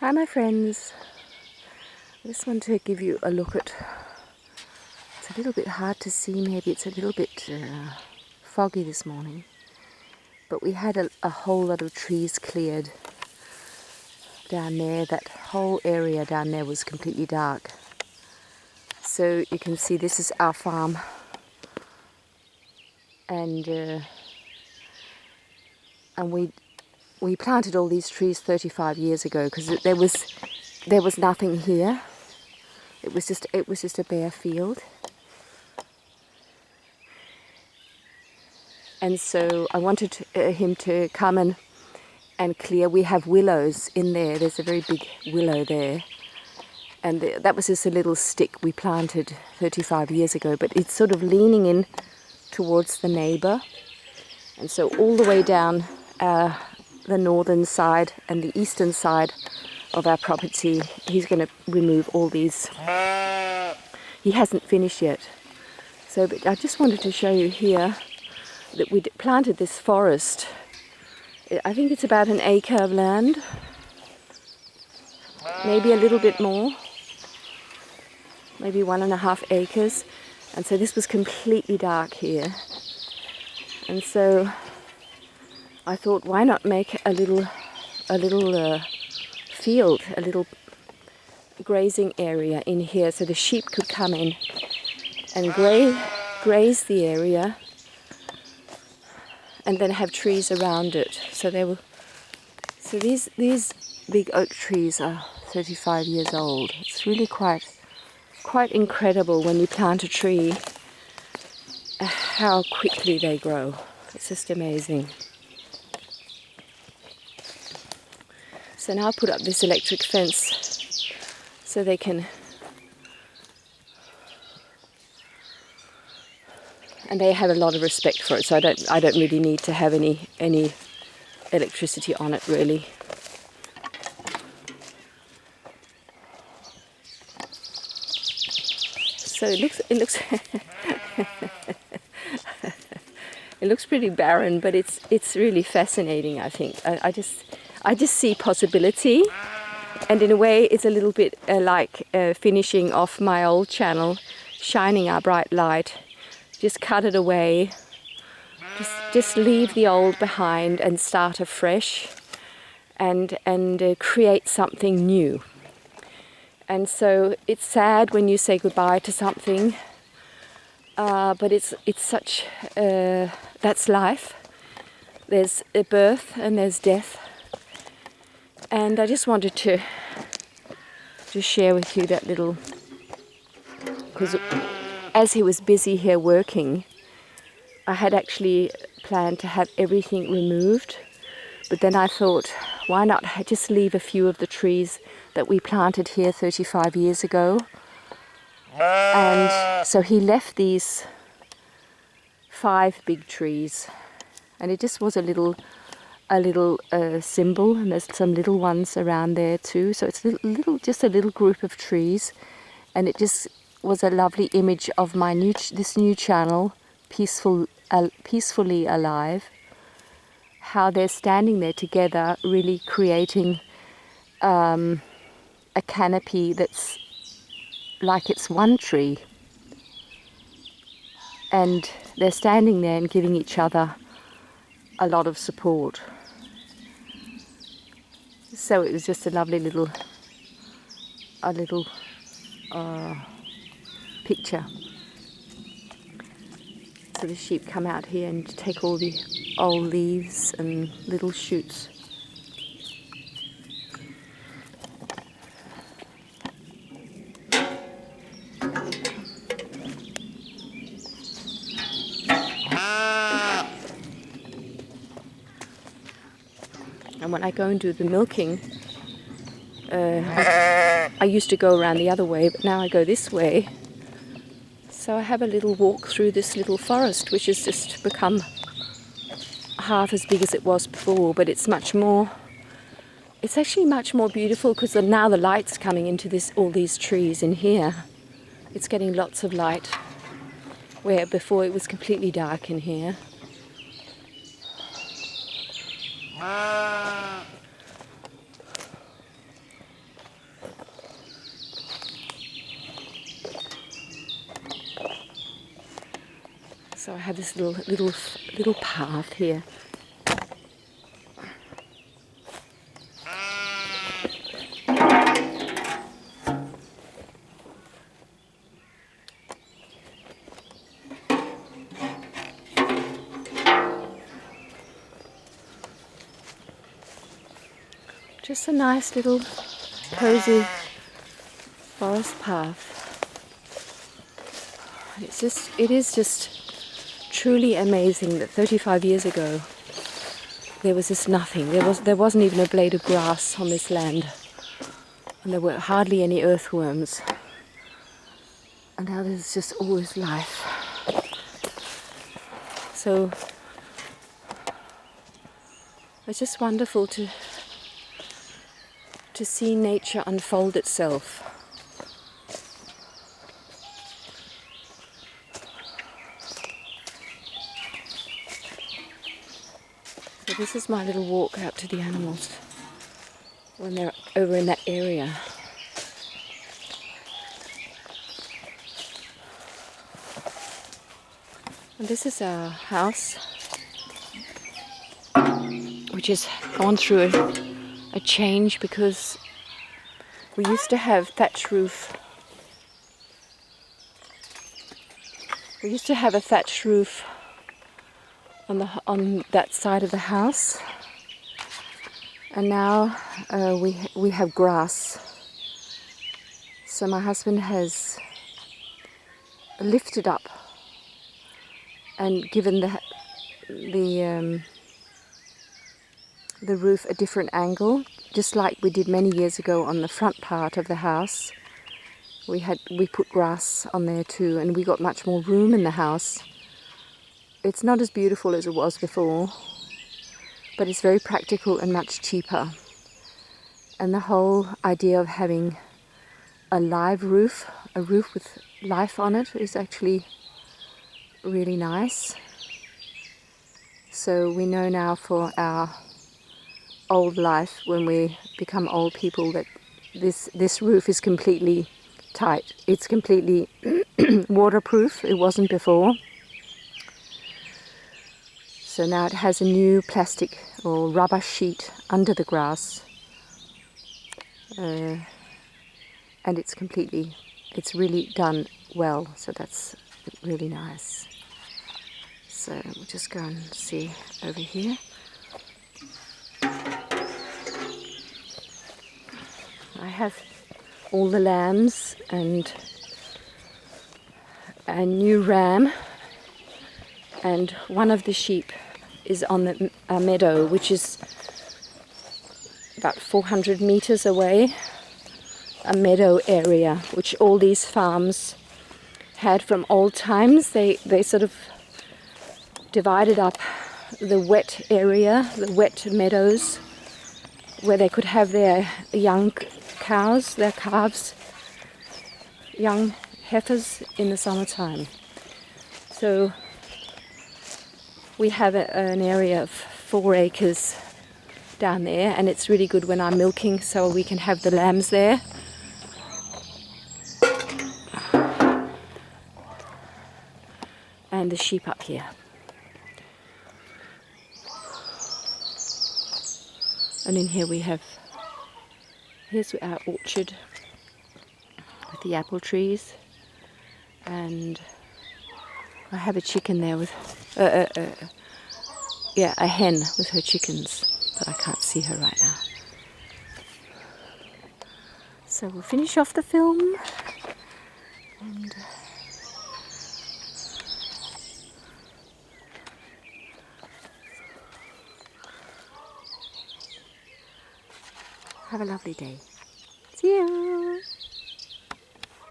Hi my friends, I just want to give you a look at, it's a little bit hard to see, maybe it's a little bit foggy this morning, but we had a whole lot of trees cleared down there. That whole area down there was completely dark. So you can see this is our farm, and we planted all these trees 35 years ago because there was nothing here. It was just a bare field. And so I wanted him to come and clear. We have willows in there. There's a very big willow there. And that was just a little stick we planted 35 years ago, but it's sort of leaning in towards the neighbour. And so all the way down the northern side and the eastern side of our property, he's going to remove all these. He hasn't finished yet. So but I just wanted to show you here that we planted this forest. I think it's about an acre of land, maybe a little bit more, maybe 1.5 acres. And so this was completely dark here. And so I thought, why not make a little field, a little grazing area in here, so the sheep could come in and graze the area, and then have trees around it. So these big oak trees are 35 years old. It's really quite incredible when you plant a tree, how quickly they grow. It's just amazing. So now I put up this electric fence so they can, and they have a lot of respect for it, so I don't really need to have any electricity on it really. So it looks it looks pretty barren, but it's really fascinating. I think I just see possibility, and in a way it's a little bit like finishing off my old channel, shining our bright light. Just cut it away, just leave the old behind and start afresh, and create something new. And so it's sad when you say goodbye to something, but it's such that's life. There's a birth and there's death. And I just wanted to share with you that little, because as he was busy here working, I had actually planned to have everything removed, but then I thought, why not just leave a few of the trees that we planted here 35 years ago. And so he left these 5 big trees, and it just was a little symbol, and there's some little ones around there too. So it's just a little group of trees, and it just was a lovely image of my this new channel, peacefully alive. How they're standing there together, really creating a canopy that's like it's one tree, and they're standing there and giving each other a lot of support. So it was just a lovely little picture. So the sheep come out here and take all the old leaves and little shoots. And when I go and do the milking, I used to go around the other way, but now I go this way. So I have a little walk through this little forest, which has just become half as big as it was before, but it's actually much more beautiful because now the light's coming into all these trees in here. It's getting lots of light, where before it was completely dark in here. So I have this little path here. Just a nice little cozy forest path. It is just truly amazing that 35 years ago there was just nothing. There wasn't even a blade of grass on this land, and there were hardly any earthworms. And now there's just always life. So it's just wonderful to see nature unfold itself. So this is my little walk out to the animals when they're over in that area. And this is our house, which has gone through a change because we used to have thatch roof. We used to have a thatch roof on that side of the house, and now we have grass. So my husband has lifted up and given the roof a different angle, just like we did many years ago on the front part of the house. We put grass on there too, and we got much more room in the house. It's not as beautiful as it was before, but it's very practical and much cheaper. And the whole idea of having a live roof, a roof with life on it, is actually really nice. So we know now for our old life, when we become old people, that this roof is completely tight. It's completely waterproof. It wasn't before. So now it has a new plastic or rubber sheet under the grass, and it's really done well. So that's really nice. So we'll just go and see over here. I have all the lambs and a new ram, and one of the sheep is on a meadow which is about 400 meters away, a meadow area which all these farms had from old times. They sort of divided up the wet area, the wet meadows, where they could have their young cows, their calves, young heifers in the summertime. So we have an area of 4 acres down there, and it's really good when I'm milking, so we can have the lambs there. And the sheep up here. And in here here's our orchard with the apple trees, and I have a chicken there with, a hen with her chickens, but I can't see her right now. So we'll finish off the film, and have a lovely day. See you!